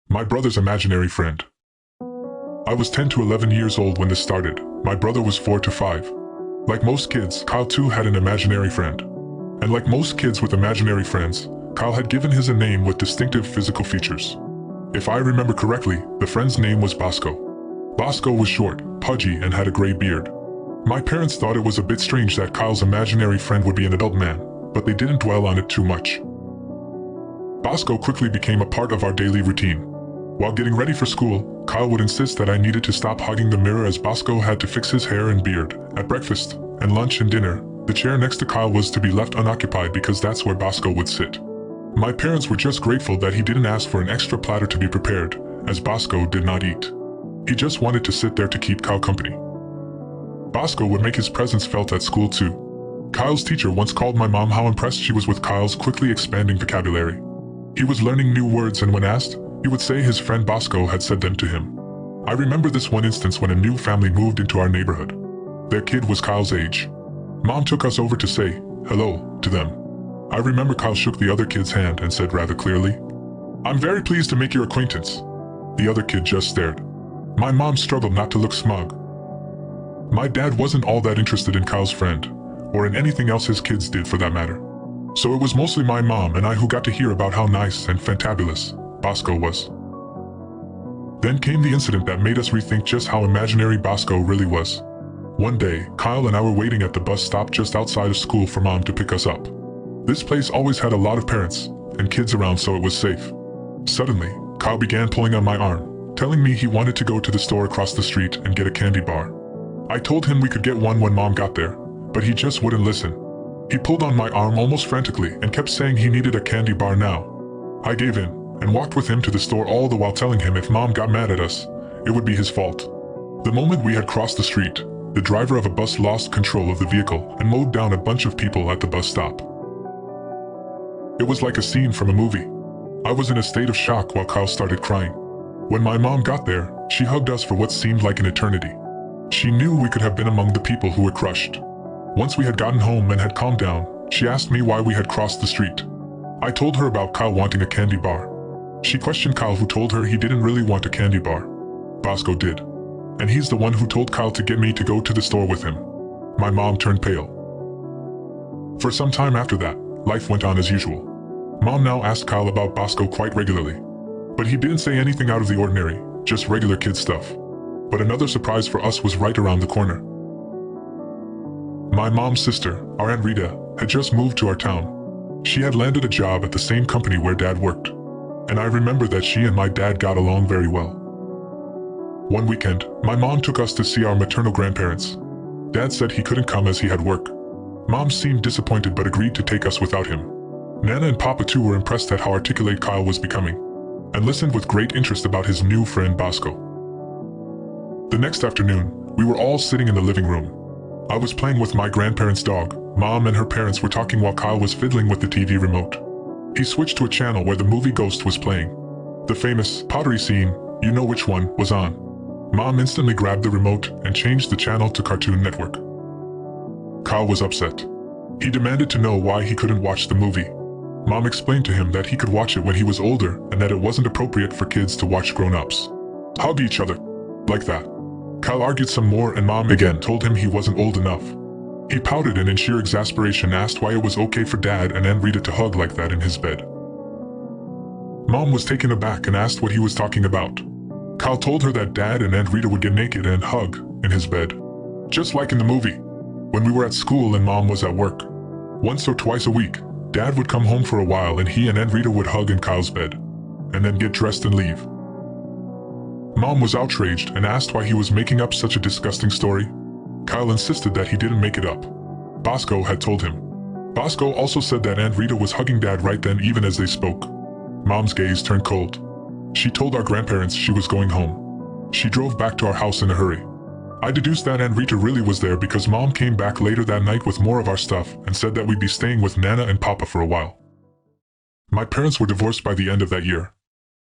My brother's imaginary friend. I was 10 to 11 years old when this started. My brother was 4 to 5. Like most kids, Kyle too had an imaginary friend. And like most kids with imaginary friends, Kyle had given his a name with distinctive physical features. If I remember correctly, the friend's name was Bosco. Bosco was short, pudgy, and had a gray beard. My parents thought it was a bit strange that Kyle's imaginary friend would be an adult man, but they didn't dwell on it too much. Bosco quickly became a part of our daily routine. While getting ready for school, Kyle would insist that I needed to stop hugging the mirror as Bosco had to fix his hair and beard. At breakfast, and lunch and dinner, the chair next to Kyle was to be left unoccupied because that's where Bosco would sit. My parents were just grateful that he didn't ask for an extra platter to be prepared, as Bosco did not eat. He just wanted to sit there to keep Kyle company. Bosco would make his presence felt at school too. Kyle's teacher once called my mom how impressed she was with Kyle's quickly expanding vocabulary. He was learning new words, and when asked, he would say his friend Bosco had said them to him. I remember this one instance when a new family moved into our neighborhood. Their kid was Kyle's age. Mom took us over to say hello to them. I remember Kyle shook the other kid's hand and said rather clearly, "I'm very pleased to make your acquaintance." The other kid just stared. My mom struggled not to look smug. My dad wasn't all that interested in Kyle's friend, or in anything else his kids did for that matter. So it was mostly my mom and I who got to hear about how nice and fantabulous Bosco was. Then came the incident that made us rethink just how imaginary Bosco really was. One day, Kyle and I were waiting at the bus stop just outside of school for Mom to pick us up. This place always had a lot of parents and kids around, so it was safe. Suddenly, Kyle began pulling on my arm, telling me he wanted to go to the store across the street and get a candy bar. I told him we could get one when Mom got there, but he just wouldn't listen. He pulled on my arm almost frantically and kept saying he needed a candy bar now. I gave in and walked with him to the store, all the while telling him if Mom got mad at us, it would be his fault. The moment we had crossed the street, the driver of a bus lost control of the vehicle and mowed down a bunch of people at the bus stop. It was like a scene from a movie. I was in a state of shock while Kyle started crying. When my mom got there, she hugged us for what seemed like an eternity. She knew we could have been among the people who were crushed. Once we had gotten home and had calmed down, she asked me why we had crossed the street. I told her about Kyle wanting a candy bar. She questioned Kyle, who told her he didn't really want a candy bar. Bosco did. And he's the one who told Kyle to get me to go to the store with him. My mom turned pale. For some time after that, life went on as usual. Mom now asked Kyle about Bosco quite regularly. But he didn't say anything out of the ordinary, just regular kid stuff. But another surprise for us was right around the corner. My mom's sister, our Aunt Rita, had just moved to our town. She had landed a job at the same company where Dad worked. And I remember that she and my dad got along very well. One weekend, my mom took us to see our maternal grandparents. Dad said he couldn't come as he had work. Mom seemed disappointed but agreed to take us without him. Nana and Papa too were impressed at how articulate Kyle was becoming, and listened with great interest about his new friend Bosco. The next afternoon, we were all sitting in the living room. I was playing with my grandparents' dog. Mom and her parents were talking while Kyle was fiddling with the TV remote. He switched to a channel where the movie Ghost was playing. The famous pottery scene, you know which one, was on. Mom instantly grabbed the remote and changed the channel to Cartoon Network. Kyle was upset. He demanded to know why he couldn't watch the movie. Mom explained to him that he could watch it when he was older and that it wasn't appropriate for kids to watch grown-ups hug each other like that. Kyle argued some more and Mom again told him he wasn't old enough. He pouted and in sheer exasperation asked why it was okay for Dad and Aunt Rita to hug like that in his bed. Mom was taken aback and asked what he was talking about. Kyle told her that Dad and Aunt Rita would get naked and hug in his bed, just like in the movie. When we were at school and Mom was at work, once or twice a week, Dad would come home for a while and he and Aunt Rita would hug in Kyle's bed, and then get dressed and leave. Mom was outraged and asked why he was making up such a disgusting story. Kyle insisted that he didn't make it up. Bosco had told him. Bosco also said that Aunt Rita was hugging Dad right then even as they spoke. Mom's gaze turned cold. She told our grandparents she was going home. She drove back to our house in a hurry. I deduced that Aunt Rita really was there because Mom came back later that night with more of our stuff and said that we'd be staying with Nana and Papa for a while. My parents were divorced by the end of that year.